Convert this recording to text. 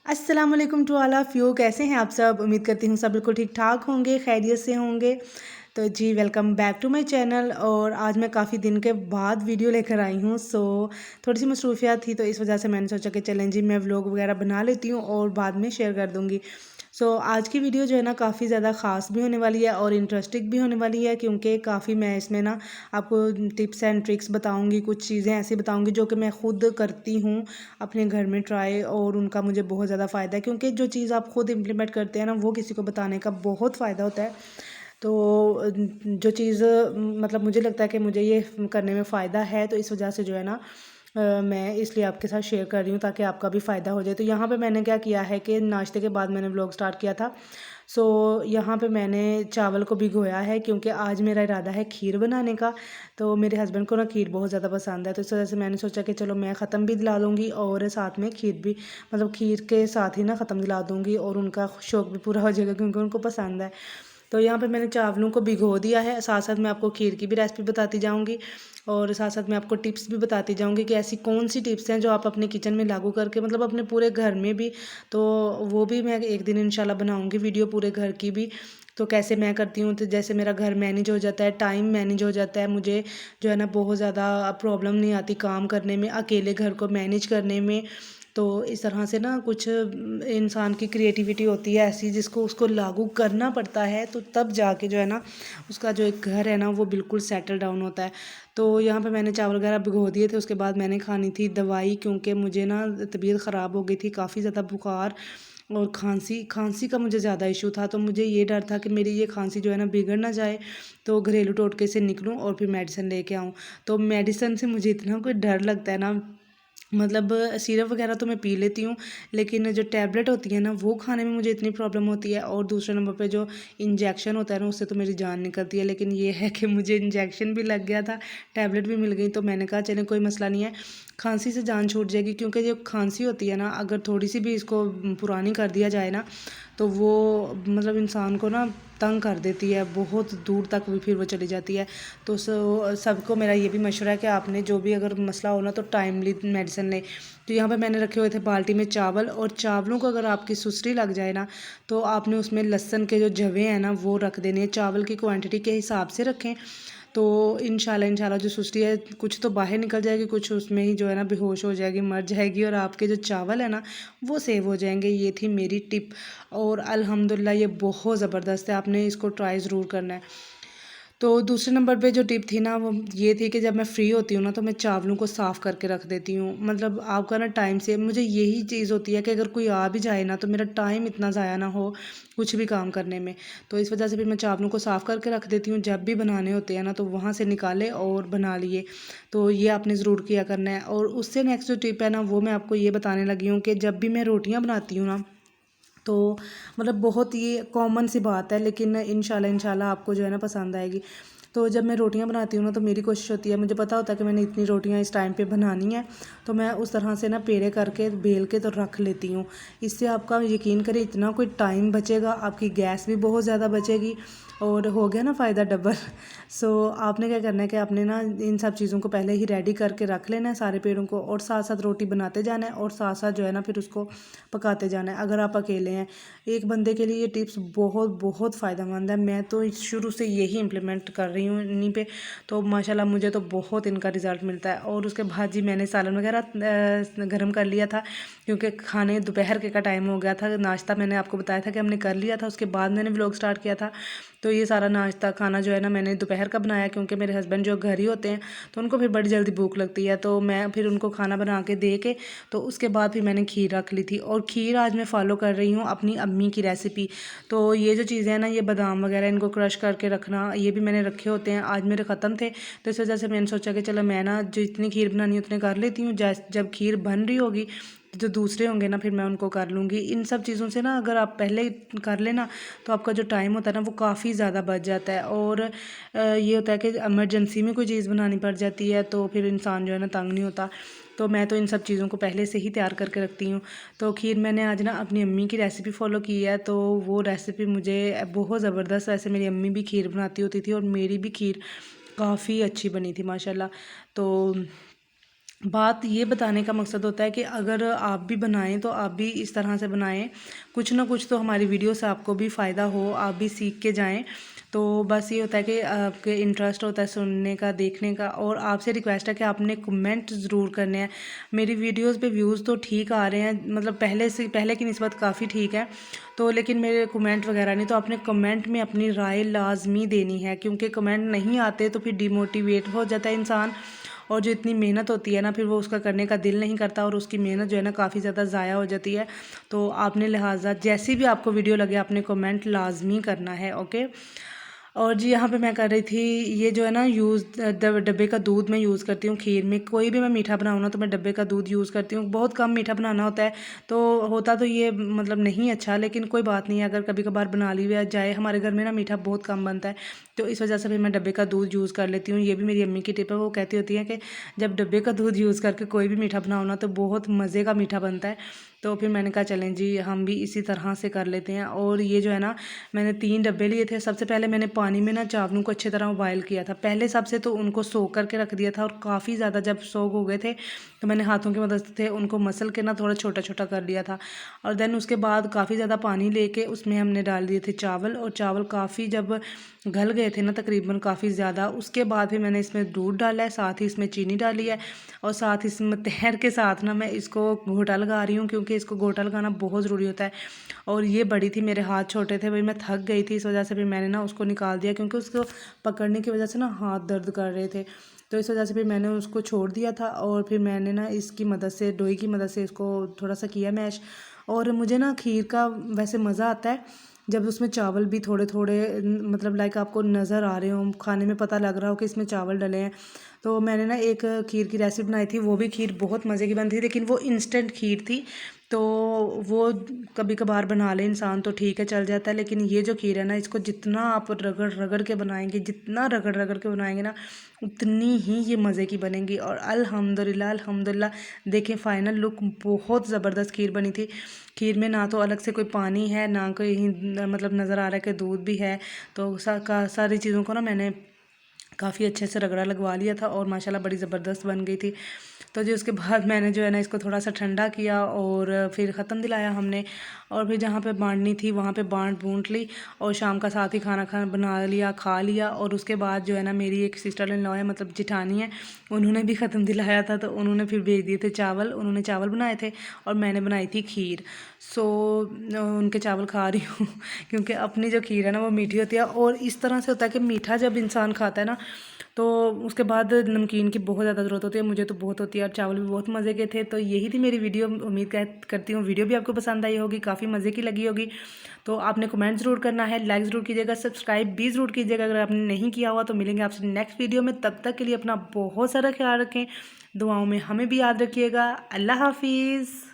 अस्सलाम वालेकुम to all of you. कैसे हैं आप सब? उम्मीद करती हूँ सब बिल्कुल ठीक ठाक होंगे, खैरियत से होंगे। तो जी welcome back to my channel. और आज मैं काफ़ी दिन के बाद वीडियो लेकर आई हूँ। थोड़ी सी मसरूफियत थी, तो इस वजह से मैंने सोचा कि चलें जी मैं व्लॉग वगैरह बना लेती हूँ और बाद में शेयर कर दूँगी। आज की वीडियो जो है ना काफ़ी ज़्यादा ख़ास भी होने वाली है और इंटरेस्टिंग भी होने वाली है, क्योंकि काफ़ी मैं इसमें ना आपको टिप्स एंड ट्रिक्स बताऊंगी, कुछ चीज़ें ऐसी बताऊंगी जो कि मैं खुद करती हूँ अपने घर में ट्राई, और उनका मुझे बहुत ज़्यादा फ़ायदा है। क्योंकि जो चीज़ आप खुद इम्प्लीमेंट करते हैं ना, वो किसी को बताने का बहुत फ़ायदा होता है। जो चीज़ मतलब मुझे लगता है कि मुझे ये करने में फ़ायदा है, तो इस वजह से जो है ना मैं इसलिए आपके साथ शेयर कर रही हूँ ताकि आपका भी फ़ायदा हो जाए। तो यहाँ पे मैंने क्या किया है कि नाश्ते के बाद मैंने व्लॉग स्टार्ट किया था। यहाँ पे मैंने चावल को भिगोया है, क्योंकि आज मेरा इरादा है खीर बनाने का। तो मेरे हस्बैंड को ना खीर बहुत ज़्यादा पसंद है, तो इस वजह से मैंने सोचा कि चलो मैं ख़त्म भी दिला दूँगी और साथ में खीर भी, मतलब खीर के साथ ही ना ख़त्म दिला दूँगी और उनका शौक़ भी पूरा हो जाएगा, क्योंकि उनको पसंद है। तो यहाँ पे मैंने चावलों को भिगो दिया है। साथ साथ मैं आपको खीर की भी रेसिपी बताती जाऊँगी और साथ साथ मैं आपको टिप्स भी बताती जाऊँगी कि ऐसी कौन सी टिप्स हैं जो आप अपने किचन में लागू करके, मतलब अपने पूरे घर में भी, तो वो भी मैं एक दिन इंशाल्लाह बनाऊँगी वीडियो पूरे घर की भी। तो कैसे मैं करती हूँ, तो जैसे मेरा घर मैनेज हो जाता है, टाइम मैनेज हो जाता है, मुझे जो है ना बहुत ज़्यादा प्रॉब्लम नहीं आती काम करने में, अकेले घर को मैनेज करने में। तो इस तरह से ना कुछ इंसान की क्रिएटिविटी होती है ऐसी, जिसको उसको लागू करना पड़ता है, तो तब जाके जो है ना उसका जो एक घर है ना वो बिल्कुल सेटल डाउन होता है। तो यहाँ पे मैंने चावल वगैरह भिगो दिए थे। उसके बाद मैंने खानी थी दवाई, क्योंकि मुझे ना तबीयत ख़राब हो गई थी, काफ़ी ज़्यादा बुखार और खांसी खांसी का मुझे ज़्यादा इशू था। तो मुझे ये डर था कि मेरी ये खांसी जो है ना बिगड़ ना जाए, तो घरेलू टोटके से निकलूं और फिर मेडिसिन लेके आऊँ। तो मेडिसिन से मुझे इतना कोई डर लगता है ना, मतलब सिरप वगैरह तो मैं पी लेती हूँ, लेकिन जो टैबलेट होती है ना वो खाने में मुझे इतनी प्रॉब्लम होती है। और दूसरे नंबर पे जो इंजेक्शन होता है ना, उससे तो मेरी जान निकलती है। लेकिन ये है कि मुझे इंजेक्शन भी लग गया था, टैबलेट भी मिल गई, तो मैंने कहा चलें कोई मसला नहीं है, खांसी से जान छूट जाएगी। क्योंकि जो खांसी होती है ना, अगर थोड़ी सी भी इसको पुरानी कर दिया जाए ना, तो वो मतलब इंसान को ना तंग कर देती है, बहुत दूर तक भी फिर वो चली जाती है। तो सबको मेरा ये भी मशवरा है कि आपने जो भी अगर मसला हो ना, तो टाइमली मेडिसिन लें। तो यहाँ पे मैंने रखे हुए थे बाल्टी में चावल, और चावलों को अगर आपकी सुस्ती लग जाए ना, तो आपने उसमें लहसुन के जो जवे हैं ना वो रख देने हैं। चावल की क्वांटिटी के हिसाब से रखें, तो इंशाल्लाह इंशाल्लाह जो सुस्ती है कुछ तो बाहर निकल जाएगी, कुछ उसमें ही जो है ना बेहोश हो जाएगी, मर जाएगी, और आपके जो चावल है ना वो सेव हो जाएंगे। ये थी मेरी टिप, और अल्हम्दुलिल्लाह ये बहुत ज़बरदस्त है, आपने इसको ट्राई ज़रूर करना है। तो दूसरे नंबर पे जो टिप थी ना वो ये थी कि जब मैं फ्री होती हूँ ना, तो मैं चावलों को साफ़ करके रख देती हूँ। मतलब आपका ना टाइम से, मुझे यही चीज़ होती है कि अगर कोई आ भी जाए ना, तो मेरा टाइम इतना ज़ाया ना हो कुछ भी काम करने में। तो इस वजह से फिर मैं चावलों को साफ़ करके रख देती हूँ, जब भी बनाने होते हैं ना तो वहाँ से निकाले और बना लिए। तो ये आपने ज़रूर किया करना है। और उससे नेक्स्ट जो टिप है ना, वो मैं आपको ये बताने लगी हूँ कि जब भी मैं रोटियाँ बनाती हूँ ना, तो मतलब बहुत ये कॉमन सी बात है, लेकिन इंशाल्लाह इंशाल्लाह आपको जो है ना पसंद आएगी। तो जब मैं रोटियां बनाती हूँ ना, तो मेरी कोशिश होती है, मुझे पता होता है कि मैंने इतनी रोटियां इस टाइम पे बनानी है, तो मैं उस तरह से ना पेड़े करके बेल के तो रख लेती हूँ। इससे आपका यकीन करें इतना कोई टाइम बचेगा, आपकी गैस भी बहुत ज़्यादा बचेगी, और हो गया ना फ़ायदा डबल। आपने क्या करना है कि आपने ना इन सब चीज़ों को पहले ही रेडी करके रख लेना है सारे पेड़ों को, और साथ साथ रोटी बनाते जाना है, और साथ साथ जो है ना फिर उसको पकाते जाना है। अगर आप अकेले हैं, एक बंदे के लिए ये टिप्स बहुत बहुत फ़ायदेमंद है। मैं तो शुरू से यही इम्प्लीमेंट कर रही हूँ इन्हीं पे, तो माशाल्लाह मुझे तो बहुत इनका रिज़ल्ट मिलता है। और उसके बाद जी मैंने सालन वगैरह गर्म कर लिया था, क्योंकि खाने दोपहर के का टाइम हो गया था। नाश्ता मैंने आपको बताया था कि हमने कर लिया था, उसके बाद मैंने व्लॉग स्टार्ट किया था। तो ये सारा नाश्ता खाना जो है ना मैंने दोपहर का बनाया, क्योंकि मेरे हस्बैंड जो घर ही होते हैं, तो उनको फिर बड़ी जल्दी भूख लगती है, तो मैं फिर उनको खाना बना के दे के, तो उसके बाद फिर मैंने खीर रख ली थी। और खीर आज मैं फॉलो कर रही हूँ अपनी अम्मी की रेसिपी। तो ये जो चीज़ें हैं ना, ये बादाम वगैरह इनको क्रश करके रखना, ये भी मैंने रखे होते हैं, आज मेरे ख़त्म थे, तो इस वजह से मैंने सोचा कि चलो मैं ना जितनी खीर बनानी है उतनी कर लेती हूँ, जब खीर बन रही होगी तो जो दूसरे होंगे ना फिर मैं उनको कर लूँगी। इन सब चीज़ों से ना अगर आप पहले कर लेना, तो आपका जो टाइम होता है ना वो काफ़ी ज़्यादा बच जाता है। और ये होता है कि इमरजेंसी में कोई चीज़ बनानी पड़ जाती है, तो फिर इंसान जो है ना तंग नहीं होता। तो मैं तो इन सब चीज़ों को पहले से ही तैयार करके रखती हूँ। तो खीर मैंने आज ना अपनी अम्मी की रेसिपी फ़ॉलो की है, तो वो रेसिपी मुझे बहुत ज़बरदस्त, वैसे मेरी अम्मी भी खीर बनाती होती थी और मेरी भी खीर काफ़ी अच्छी बनी थी माशाल्लाह। तो बात ये बताने का मकसद होता है कि अगर आप भी बनाएं तो आप भी इस तरह से बनाएं, कुछ ना कुछ तो हमारी वीडियो से आपको भी फ़ायदा हो, आप भी सीख के जाएं। तो बस ये होता है कि आपके इंटरेस्ट होता है सुनने का, देखने का, और आपसे रिक्वेस्ट है कि आपने कमेंट ज़रूर करने हैं। मेरी वीडियोस पे व्यूज़ तो ठीक आ रहे हैं, मतलब पहले की निस्बत काफ़ी ठीक है, तो लेकिन मेरे कमेंट वगैरह नहीं। तो आपने कमेंट में अपनी राय लाजमी देनी है, क्योंकि कमेंट नहीं आते तो फिर डिमोटिवेट हो जाता है इंसान, और जो इतनी मेहनत होती है ना फिर वो उसका करने का दिल नहीं करता, और उसकी मेहनत जो है ना काफ़ी ज़्यादा ज़ाया हो जाती है। तो आपने लिहाजा जैसी भी आपको वीडियो लगे आपने कमेंट लाजमी करना है, ओके। और जी यहाँ पे मैं कर रही थी ये जो है ना यूज़ डब्बे का दूध मैं यूज़ करती हूँ खीर में। कोई भी मैं मीठा बनाऊँ ना तो मैं डब्बे का दूध यूज़ करती हूँ। बहुत कम मीठा बनाना होता है, तो होता तो ये मतलब नहीं अच्छा, लेकिन कोई बात नहीं है, अगर कभी कभार बना लिया जाए। हमारे घर में ना मीठा बहुत कम बनता है, तो इस वजह से फिर मैं डब्बे का दूध यूज़ कर लेती हूँ। ये भी मेरी अम्मी की टिप है, वो कहती होती है कि जब डब्बे का दूध यूज़ करके कोई भी मीठा बनाओ ना तो बहुत मज़े का मीठा बनता है। तो फिर मैंने कहा चलें जी हम भी इसी तरह से कर लेते हैं। और ये जो है ना मैंने 3 डब्बे लिए थे। सबसे पहले मैंने पानी में ना चावलों को अच्छी तरह बॉयल किया था। पहले सबसे तो उनको सोख करके रख दिया था, और काफ़ी ज़्यादा जब सोख हो गए थे तो मैंने हाथों की मदद से उनको मसल के ना थोड़ा छोटा छोटा कर लिया था। और देन उसके बाद काफ़ी ज़्यादा पानी लेके उसमें हमने डाल दिए थे चावल, और चावल काफ़ी जब गल गए थे ना तकरीबन काफ़ी ज़्यादा, उसके बाद फिर मैंने इसमें दूध डाला है, साथ ही इसमें चीनी डाली है, और साथ इसमें तहर के साथ ना मैं इसको घोटा लगा रही हूँ, क्योंकि इसको घोटा लगाना बहुत ज़रूरी होता है। और ये बड़ी थी, मेरे हाथ छोटे थे भाई, मैं थक गई थी, इस वजह से फिर मैंने ना उसको निकाल दिया, क्योंकि उसको पकड़ने की वजह से ना हाथ दर्द कर रहे थे। तो इस वजह से फिर मैंने उसको छोड़ दिया था, और फिर मैंने ना इसकी मदद से डोई की मदद से इसको थोड़ा सा किया मैश। और मुझे ना खीर का वैसे मज़ा आता है जब उसमें चावल भी थोड़े थोड़े मतलब लाइक आपको नज़र आ रहे हो, खाने में पता लग रहा हो कि इसमें चावल डले हैं। तो मैंने ना एक खीर की रेसिपी बनाई थी, वो भी खीर बहुत मज़े की बनती थी, लेकिन वो इंस्टेंट खीर थी। तो वो कभी कभार बना ले इंसान तो ठीक है, चल जाता है, लेकिन ये जो खीर है ना इसको जितना आप रगड़ रगड़ के बनाएंगे, जितना रगड़ रगड़ के बनाएंगे ना उतनी ही ये मज़े की बनेंगी। और अल्हम्दुलिल्लाह अल्हम्दुलिल्लाह देखें फाइनल लुक बहुत ज़बरदस्त खीर बनी थी। खीर में ना तो अलग से कोई पानी है, ना कोई मतलब नज़र आ रहा है कि दूध भी है। तो सारी चीज़ों को ना मैंने काफ़ी अच्छे से रगड़ा लगवा लिया था, और माशाल्लाह बड़ी ज़बरदस्त बन गई थी। तो जी उसके बाद मैंने जो है ना इसको थोड़ा सा ठंडा किया, और फिर ख़त्म दिलाया हमने, और फिर जहाँ पे बांटनी थी वहाँ पे बांट बूंट ली, और शाम का साथ ही खाना बना लिया, खा लिया। और उसके बाद जो है ना मेरी एक सिस्टर इन लॉ है, मतलब जिठानी है, उन्होंने भी ख़त्म दिलाया था, तो उन्होंने फिर भेज दिए थे चावल। उन्होंने चावल बनाए थे और मैंने बनाई थी खीर। सो उनके चावल खा रही हूँ क्योंकि अपनी जो खीर है ना वो मीठी होती है, और इस तरह से होता है कि मीठा जब इंसान खाता है ना तो उसके बाद नमकीन की बहुत ज़्यादा ज़रूरत होती है। मुझे तो बहुत होती है, और चावल भी बहुत मज़े के थे। तो यही थी मेरी वीडियो, उम्मीद करती हूँ वीडियो भी आपको पसंद आई होगी, काफ़ी मज़े की लगी होगी। तो आपने कमेंट ज़रूर करना है, लाइक ज़रूर कीजिएगा, सब्सक्राइब भी ज़रूर कीजिएगा अगर आपने नहीं किया हुआ। तो मिलेंगे आपसे नेक्स्ट वीडियो में, तब तक के लिए अपना बहुत सारा ख्याल रखें, दुआओं में हमें भी याद रखिएगा। अल्लाह हाफिज़।